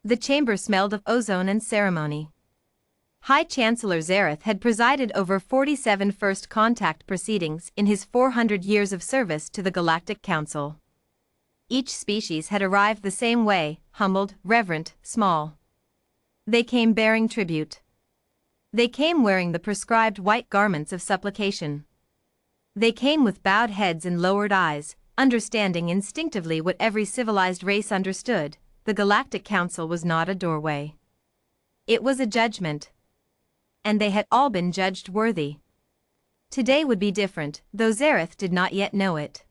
The chamber smelled of ozone and ceremony. High Chancellor Zareth had presided over 47 first contact proceedings in his 400 years of service to the Galactic Council. Each species had arrived the same way, humbled, reverent, small. They came bearing tribute. They came wearing the prescribed white garments of supplication. They came with bowed heads and lowered eyes, understanding instinctively what every civilized race understood: the Galactic Council was not a doorway. It was a judgment. And they had all been judged worthy. Today would be different, though Zareth did not yet know it.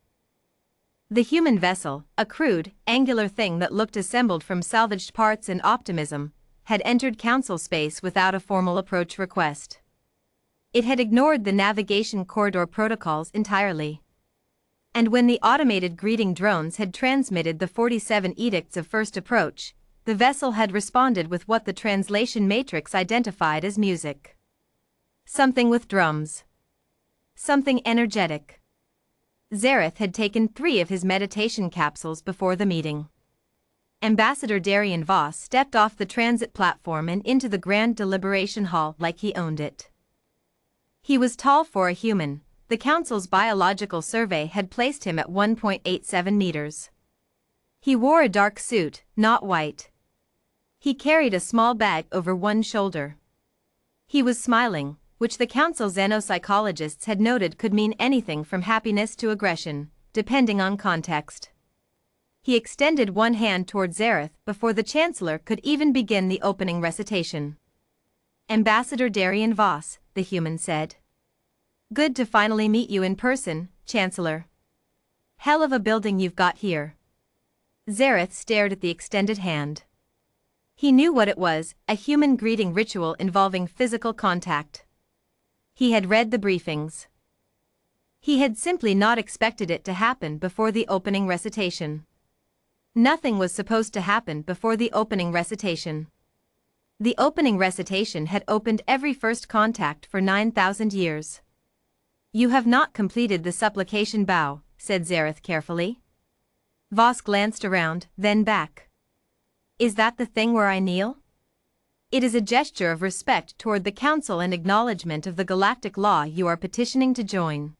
The human vessel, a crude, angular thing that looked assembled from salvaged parts and optimism, had entered council space without a formal approach request. It had ignored the navigation corridor protocols entirely. And when the automated greeting drones had transmitted the 47 edicts of first approach, the vessel had responded with what the translation matrix identified as music. Something with drums. Something energetic. Zareth had taken 3 of his meditation capsules before the meeting. Ambassador Darian Voss stepped off the transit platform and into the grand deliberation hall like he owned it. He was tall for a human. The Council's biological survey had placed him at 1.87 meters. He wore a dark suit, not white. He carried a small bag over one shoulder. He was smiling, which the Council's xenopsychologists had noted could mean anything from happiness to aggression, depending on context. He extended one hand toward Zareth before the Chancellor could even begin the opening recitation. "Ambassador Darian Voss," the human said. "Good to finally meet you in person, Chancellor. Hell of a building you've got here." Zareth stared at the extended hand. He knew what it was, a human greeting ritual involving physical contact. He had read the briefings. He had simply not expected it to happen before the opening recitation. Nothing was supposed to happen before the opening recitation. The opening recitation had opened every first contact for 9,000 years. "You have not completed the supplication bow," said Zareth carefully. Voss glanced around, then back. "Is that the thing where I kneel?" "It is a gesture of respect toward the Council and acknowledgement of the galactic law you are petitioning to join."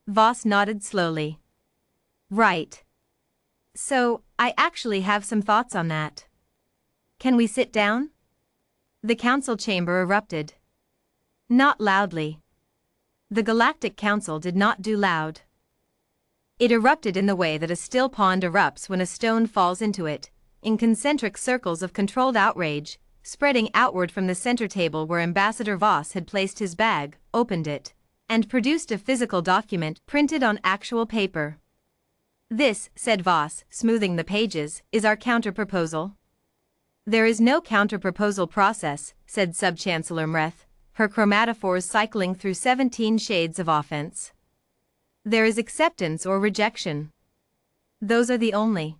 Voss nodded slowly. "Right. So, I actually have some thoughts on that. Can we sit down?" The council chamber erupted. Not loudly. The Galactic Council did not do loud. It erupted in the way that a still pond erupts when a stone falls into it, in concentric circles of controlled outrage, spreading outward from the center table where Ambassador Voss had placed his bag, opened it, and produced a physical document printed on actual paper. "This," said Voss, smoothing the pages, "is our counter-proposal." "There is no counter-proposal process," said Sub-Chancellor Mreth, her chromatophores cycling through 17 shades of offense. "There is acceptance or rejection. Those are the only.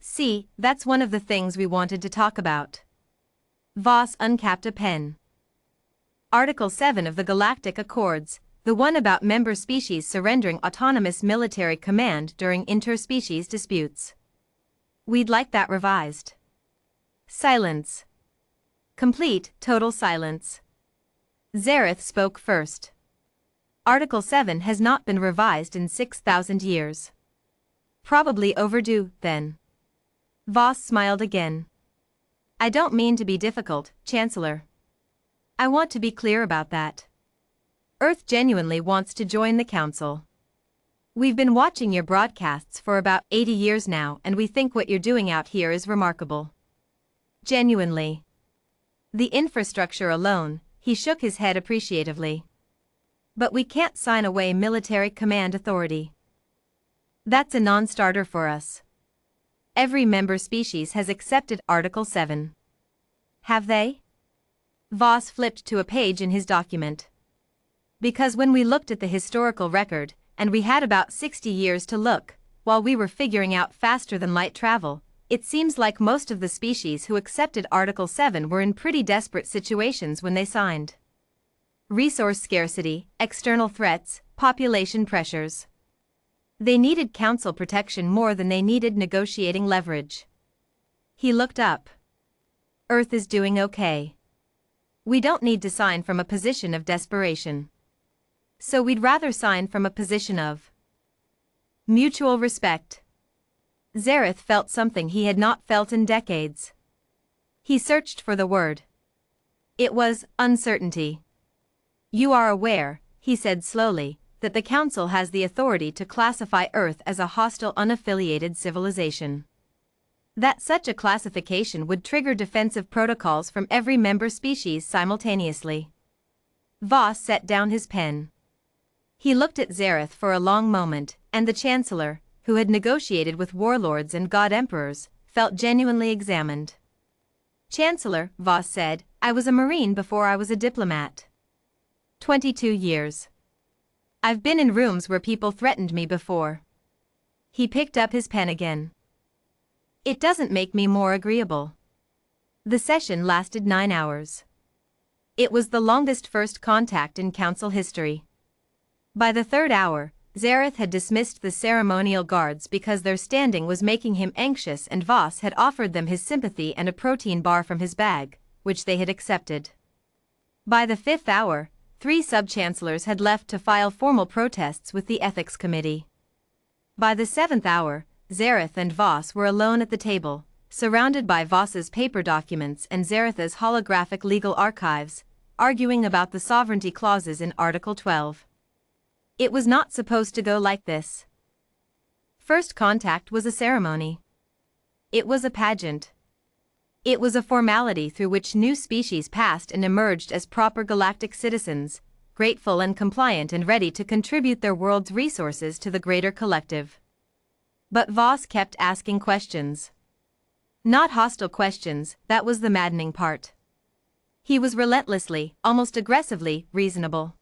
See, that's one of the things we wanted to talk about." Voss uncapped a pen. Article 7 of the Galactic Accords, the one about member species surrendering autonomous military command during interspecies disputes. "We'd like that revised." Silence. Complete, total silence. Zareth spoke first. "Article 7 has not been revised in 6,000 years. Probably overdue, then." Voss smiled again. "I don't mean to be difficult, Chancellor. I want to be clear about that. Earth genuinely wants to join the Council. We've been watching your broadcasts for about 80 years now, and we think what you're doing out here is remarkable. Genuinely. The infrastructure alone," he shook his head appreciatively. "But we can't sign away military command authority. That's a non-starter for us. Every member species has accepted Article 7. Have they?" Voss flipped to a page in his document. "Because when we looked at the historical record, and we had about 60 years to look, while we were figuring out faster-than-light travel, it seems like most of the species who accepted Article 7 were in pretty desperate situations when they signed. Resource scarcity, external threats, population pressures. They needed council protection more than they needed negotiating leverage." He looked up. Earth is doing okay. We don't need to sign from a position of desperation. So we'd rather sign from a position of mutual respect. Zareth felt something he had not felt in decades. He searched for the word. It was uncertainty. You are aware, he said slowly, that the Council has the authority to classify Earth as a hostile unaffiliated civilization. That such a classification would trigger defensive protocols from every member species simultaneously. Voss set down his pen. He looked at Zareth for a long moment, and the Chancellor, who had negotiated with warlords and god-emperors, felt genuinely examined. Chancellor, Voss said, I was a Marine before I was a diplomat. 22 years. I've been in rooms where people threatened me before. He picked up his pen again. It doesn't make me more agreeable. The session lasted 9 hours. It was the longest first contact in Council history. By the third hour, Zareth had dismissed the ceremonial guards because their standing was making him anxious, and Voss had offered them his sympathy and a protein bar from his bag, which they had accepted. By the fifth hour, 3 sub-chancellors had left to file formal protests with the Ethics Committee. By the 7th hour, Zareth and Voss were alone at the table, surrounded by Voss's paper documents and Zareth's holographic legal archives, arguing about the sovereignty clauses in Article 12. It was not supposed to go like this. First contact was a ceremony. It was a pageant. It was a formality through which new species passed and emerged as proper galactic citizens, grateful and compliant and ready to contribute their world's resources to the greater collective. But Voss kept asking questions. Not hostile questions, that was the maddening part. He was relentlessly, almost aggressively, reasonable.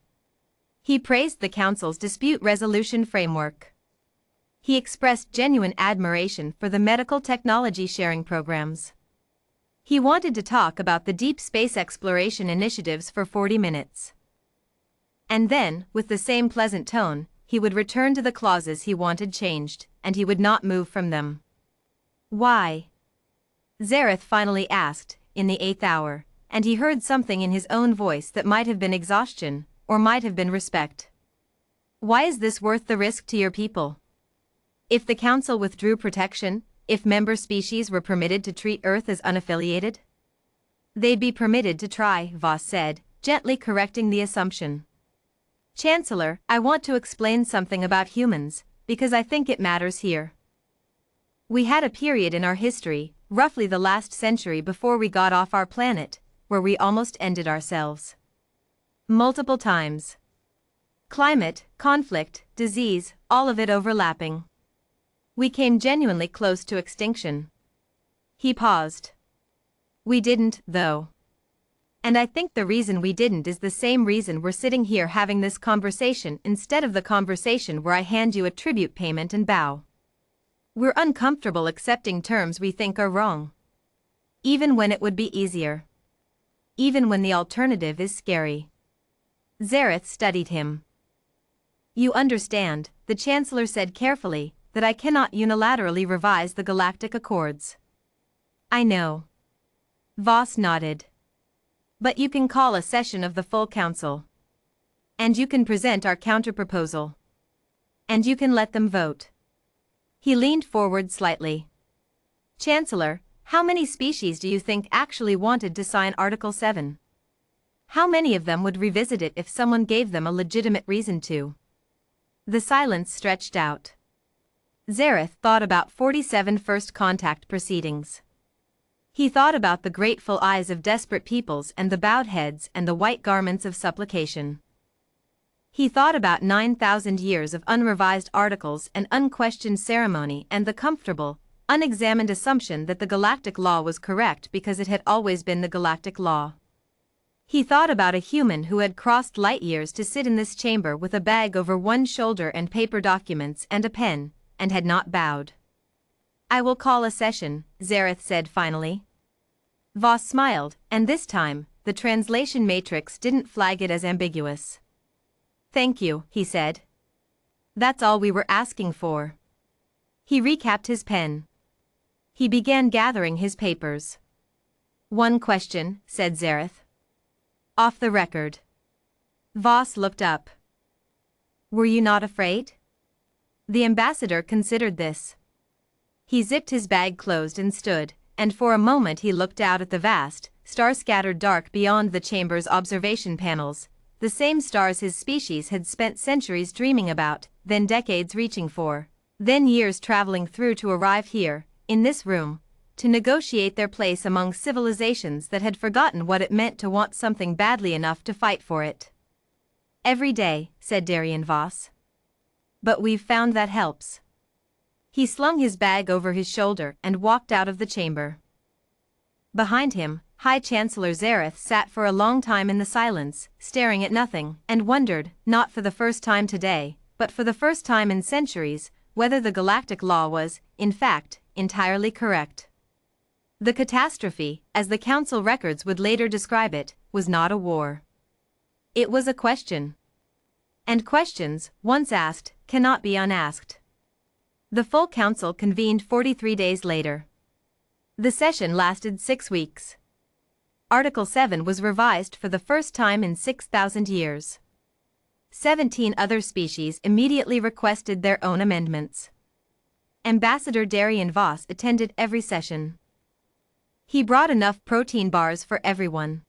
He praised the Council's dispute resolution framework. He expressed genuine admiration for the medical technology sharing programs. He wanted to talk about the deep space exploration initiatives for 40 minutes. And then, with the same pleasant tone, he would return to the clauses he wanted changed, and he would not move from them. Why? Zareth finally asked, in the 8th hour, and he heard something in his own voice that might have been exhaustion, or might have been respect. Why is this worth the risk to your people? If the Council withdrew protection, if member species were permitted to treat Earth as unaffiliated? They'd be permitted to try, Voss said, gently correcting the assumption. Chancellor, I want to explain something about humans, because I think it matters here. We had a period in our history, roughly the last century before we got off our planet, where we almost ended ourselves. Multiple times. Climate, conflict, disease, all of it overlapping. We came genuinely close to extinction. He paused. We didn't, though. And I think the reason we didn't is the same reason we're sitting here having this conversation instead of the conversation where I hand you a tribute payment and bow. We're uncomfortable accepting terms we think are wrong. Even when it would be easier. Even when the alternative is scary. Zareth studied him. You understand, the Chancellor said carefully, that I cannot unilaterally revise the Galactic Accords. I know. Voss nodded. But you can call a session of the full Council. And you can present our counterproposal. And you can let them vote. He leaned forward slightly. Chancellor, how many species do you think actually wanted to sign Article 7? How many of them would revisit it if someone gave them a legitimate reason to? The silence stretched out. Zareth thought about 47 first contact proceedings. He thought about the grateful eyes of desperate peoples and the bowed heads and the white garments of supplication. He thought about 9,000 years of unrevised articles and unquestioned ceremony and the comfortable, unexamined assumption that the galactic law was correct because it had always been the galactic law. He thought about a human who had crossed light years to sit in this chamber with a bag over one shoulder and paper documents and a pen, and had not bowed. I will call a session, Zareth said finally. Voss smiled, and this time, the translation matrix didn't flag it as ambiguous. Thank you, he said. That's all we were asking for. He recapped his pen. He began gathering his papers. One question, said Zareth. Off the record. Voss looked up. Were you not afraid? The ambassador considered this. He zipped his bag closed and stood, and for a moment he looked out at the vast, star-scattered dark beyond the chamber's observation panels, the same stars his species had spent centuries dreaming about, then decades reaching for, then years traveling through to arrive here, in this room, to negotiate their place among civilizations that had forgotten what it meant to want something badly enough to fight for it. Every day, said Darien Voss. But we've found that helps. He slung his bag over his shoulder and walked out of the chamber. Behind him, High Chancellor Zareth sat for a long time in the silence, staring at nothing, and wondered, not for the first time today, but for the first time in centuries, whether the galactic law was, in fact, entirely correct. The catastrophe, as the Council records would later describe it, was not a war. It was a question. And questions, once asked, cannot be unasked. The full Council convened 43 days later. The session lasted 6 weeks. Article 7 was revised for the first time in 6,000 years. 17 other species immediately requested their own amendments. Ambassador Darien Voss attended every session. He brought enough protein bars for everyone.